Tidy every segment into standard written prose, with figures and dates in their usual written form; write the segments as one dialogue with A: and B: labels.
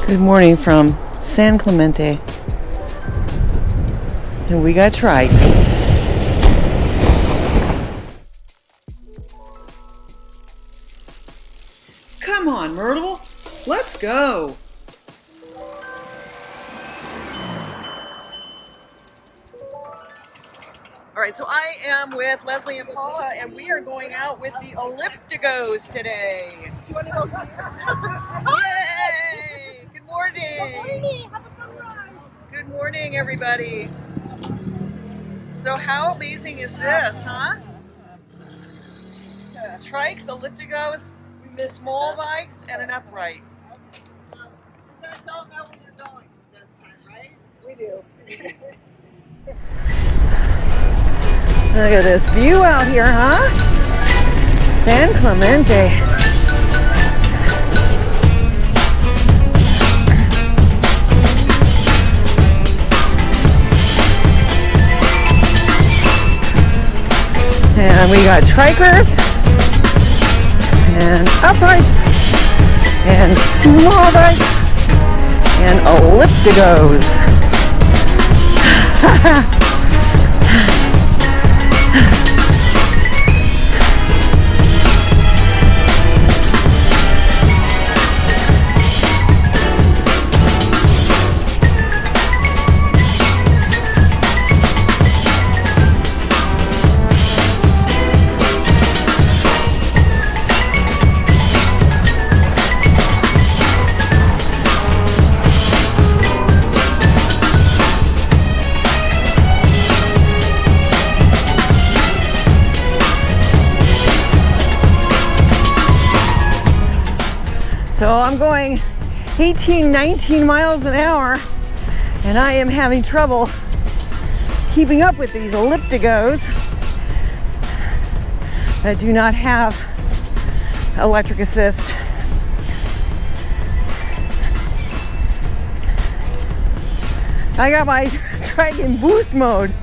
A: Good morning from San Clemente. And we got Trikes. Come on, Myrtle. Let's go. All right, so I am with Leslie and Paula, and we are going out with the Elliptigos today. Do you want to go? Yay! Good morning.
B: Good morning. Have a fun ride.
A: Good morning, everybody. So how amazing is this, huh? Trikes, Elliptigos, small bikes, and an upright.
B: You guys all know where you're going this time, right?
A: We do. Look at this view out here, huh? San Clemente. And we got trikers and uprights and small bikes and Elliptigos. So I'm going 18, 19 miles an hour, and I am having trouble keeping up with these Elliptigos that do not have electric assist. I got my Trike in boost mode.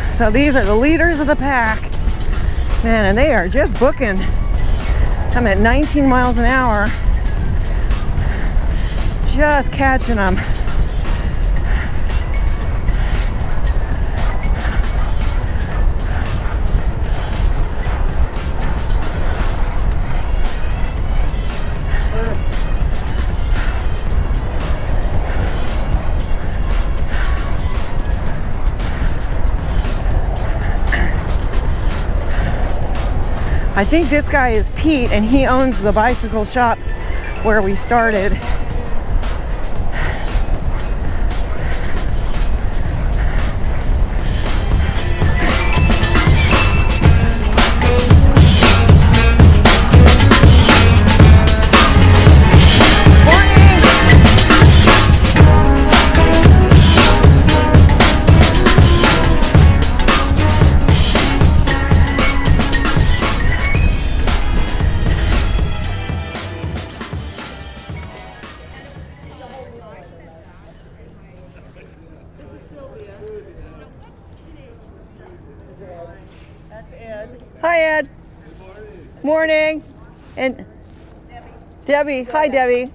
A: So these are the leaders of the pack, man, and they are just booking. I'm at 19 miles an hour, just catching them. I think this guy is Pete, and he owns the bicycle shop where we started. Hi, Ed. Good morning. And Debbie. Hi, Debbie.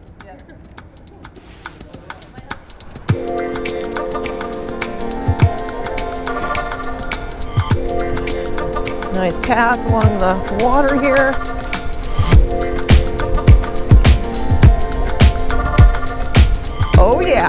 A: Nice path along the water here. Oh, yeah.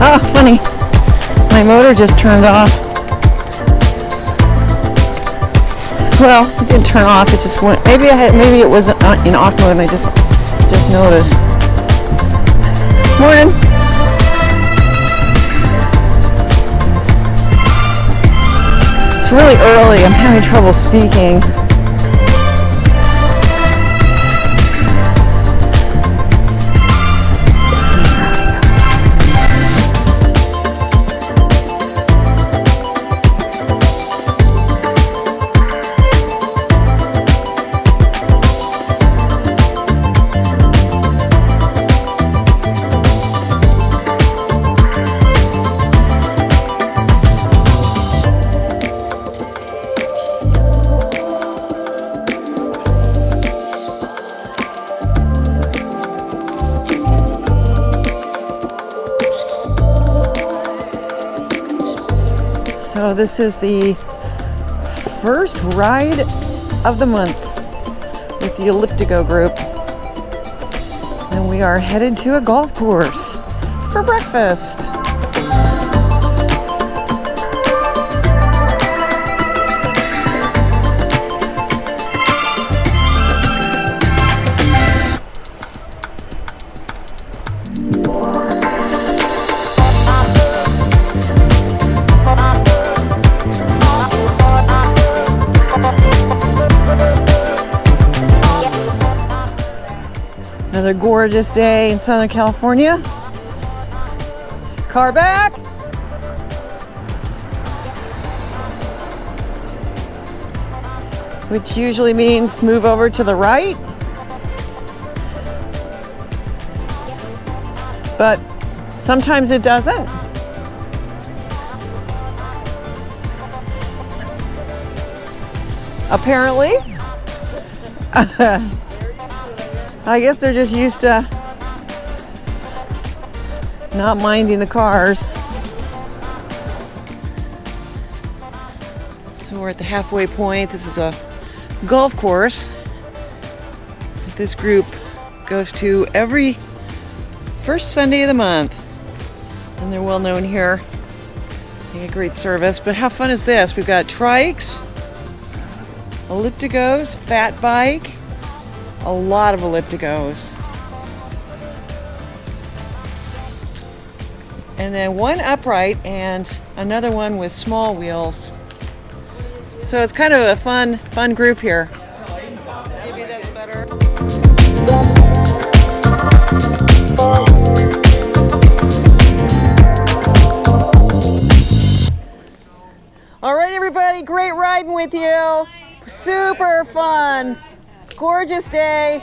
A: Oh, funny. My motor just turned off. Well, it didn't turn off. It just went. Maybe it was in off mode, and I just noticed. Morning. It's really early. I'm having trouble speaking. So this is the first ride of the month with the Elliptigo group. And we are headed to a golf course for breakfast. Another gorgeous day in Southern California. Car back. Which usually means move over to the right. But sometimes it doesn't. Apparently. I guess they're just used to not minding the cars. So we're at the halfway point. This is a golf course that this group goes to every first Sunday of the month. And they're well known here. They get great service. But how fun is this? We've got Trikes, Elliptigos, fat bike, a lot of Elliptigos. And then one upright and another one with small wheels. So it's kind of a fun group here. Maybe that's better. All right, everybody, great riding with you. Super fun. Gorgeous day.